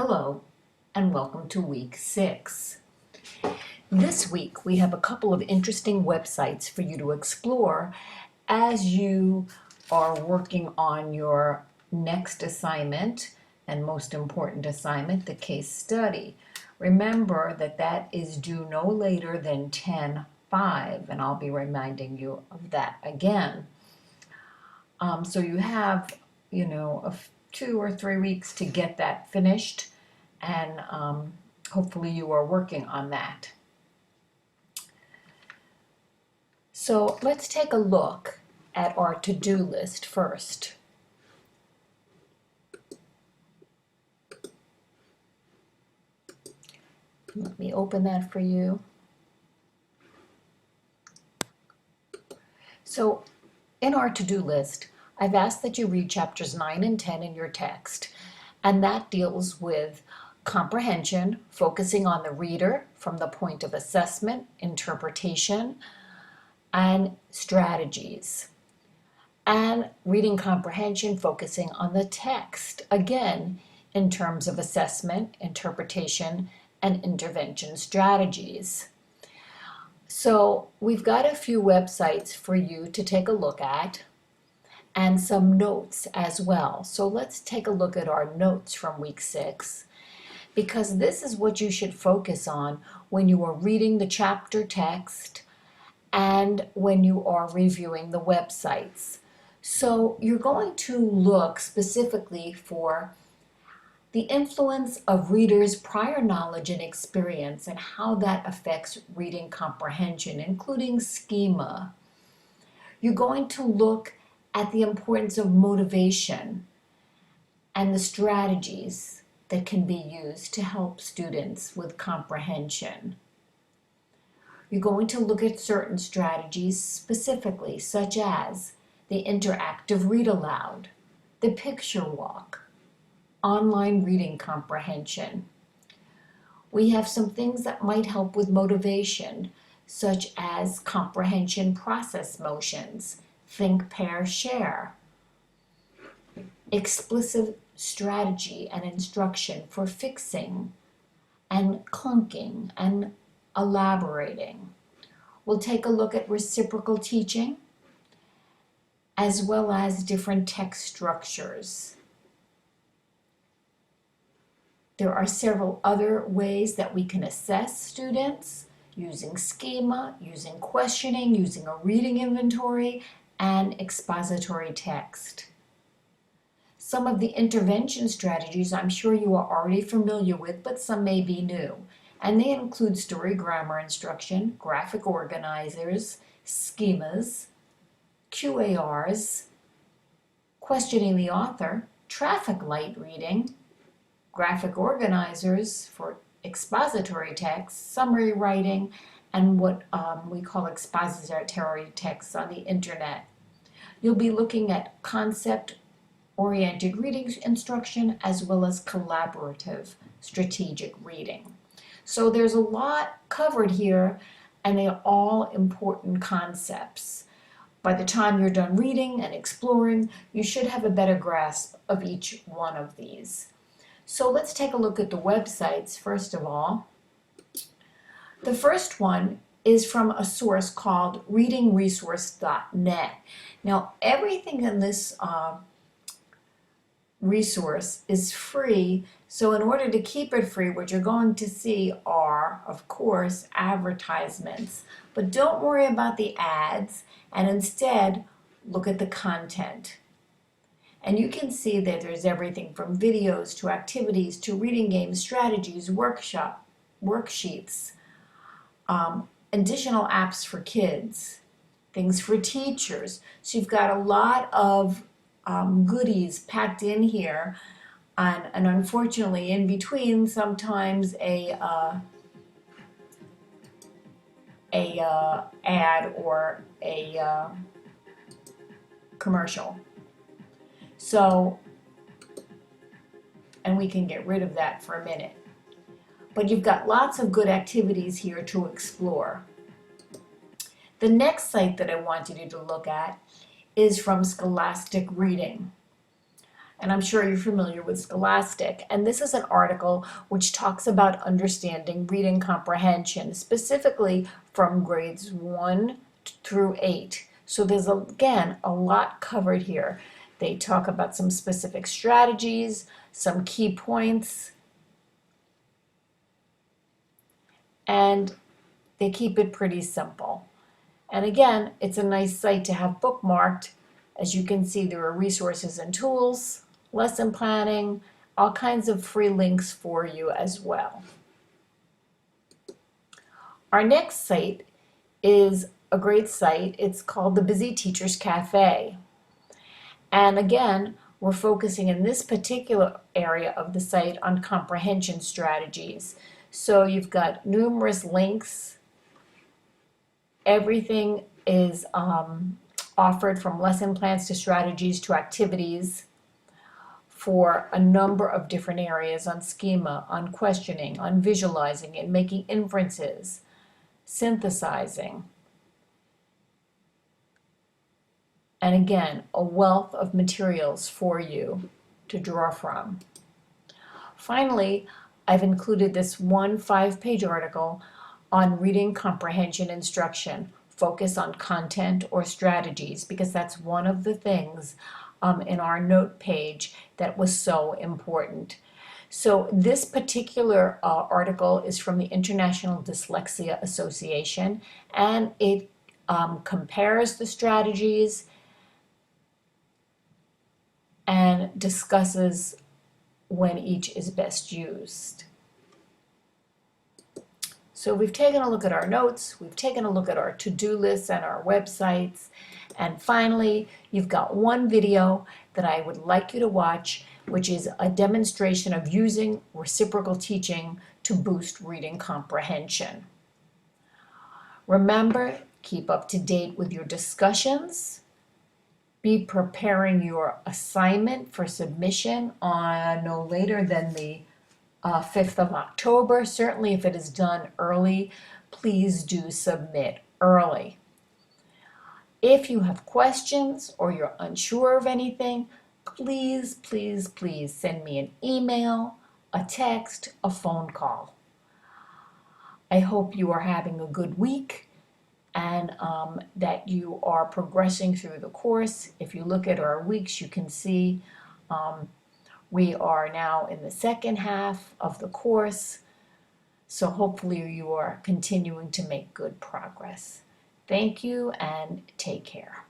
Hello, and welcome to week 6. This week we have a couple of interesting websites for you to explore as you are working on your next assignment and most important assignment, the case study. Remember that is due no later than 10/5, and I'll be reminding you of that again. So you have, 2 or 3 weeks to get that finished, and hopefully you are working on that. So let's take a look at our to-do list first. Let me open that for you. So in our to-do list, I've asked that you read chapters 9 and 10 in your text, and that deals with comprehension, focusing on the reader from the point of assessment, interpretation, and strategies. And reading comprehension, focusing on the text, again, in terms of assessment, interpretation, and intervention strategies. So we've got a few websites for you to take a look at and some notes as well. So let's take a look at our notes from week 6, because this is what you should focus on when you are reading the chapter text and when you are reviewing the websites. So you're going to look specifically for the influence of readers' prior knowledge and experience and how that affects reading comprehension, including schema. You're going to look at the importance of motivation and the strategies that can be used to help students with comprehension. You're going to look at certain strategies specifically, such as the interactive read aloud, the picture walk, online reading comprehension. We have some things that might help with motivation, such as comprehension process motions, think, pair, share, explicit strategy and instruction for fixing and clunking and elaborating. We'll take a look at reciprocal teaching as well as different text structures. There are several other ways that we can assess students using schema, using questioning, using a reading inventory, and expository text. Some of the intervention strategies I'm sure you are already familiar with, but some may be new. And they include story grammar instruction, graphic organizers, schemas, QARs, questioning the author, traffic light reading, graphic organizers for expository text, summary writing, and what we call expository texts on the internet. You'll be looking at concept-oriented reading instruction as well as collaborative strategic reading. So there's a lot covered here, and they're all important concepts. By the time you're done reading and exploring, you should have a better grasp of each one of these. So let's take a look at the websites first of all. The first one is from a source called readingresource.net. Now everything in this resource is free, so in order to keep it free, what you're going to see are, of course, advertisements. But don't worry about the ads, and instead look at the content. And you can see that there's everything from videos to activities to reading games, strategies, worksheets, additional apps for kids, things for teachers. So you've got a lot of goodies packed in here, and unfortunately in between sometimes a ad or a commercial. So, and we can get rid of that for a minute. But you've got lots of good activities here to explore. The next site that I wanted you to look at is from Scholastic Reading. And I'm sure you're familiar with Scholastic. And this is an article which talks about understanding reading comprehension, specifically from grades 1 through 8. So there's, again, a lot covered here. They talk about some specific strategies, some key points, and they keep it pretty simple. And again, it's a nice site to have bookmarked. As you can see, there are resources and tools, lesson planning, all kinds of free links for you as well. Our next site is a great site. It's called the Busy Teachers Cafe. And again, we're focusing in this particular area of the site on comprehension strategies. So you've got numerous links. Everything is offered from lesson plans to strategies to activities for a number of different areas on schema, on questioning, on visualizing and making inferences, synthesizing. And again, a wealth of materials for you to draw from. Finally, I've included this one 5-page article on reading comprehension instruction. Focus on content or strategies, because that's one of the things in our note page that was so important. So this particular article is from the International Dyslexia Association, and it compares the strategies and discusses when each is best used. So we've taken a look at our notes, we've taken a look at our to-do lists and our websites, and finally, you've got one video that I would like you to watch, which is a demonstration of using reciprocal teaching to boost reading comprehension. Remember, keep up to date with your discussions. Be preparing your assignment for submission on no later than the 5th of October. Certainly if it is done early, please do submit early. If you have questions or you're unsure of anything, please, please, please send me an email, a text, a phone call. I hope you are having a good week and that you are progressing through the course. If you look at our weeks, you can see we are now in the second half of the course, so hopefully you are continuing to make good progress. Thank you and take care.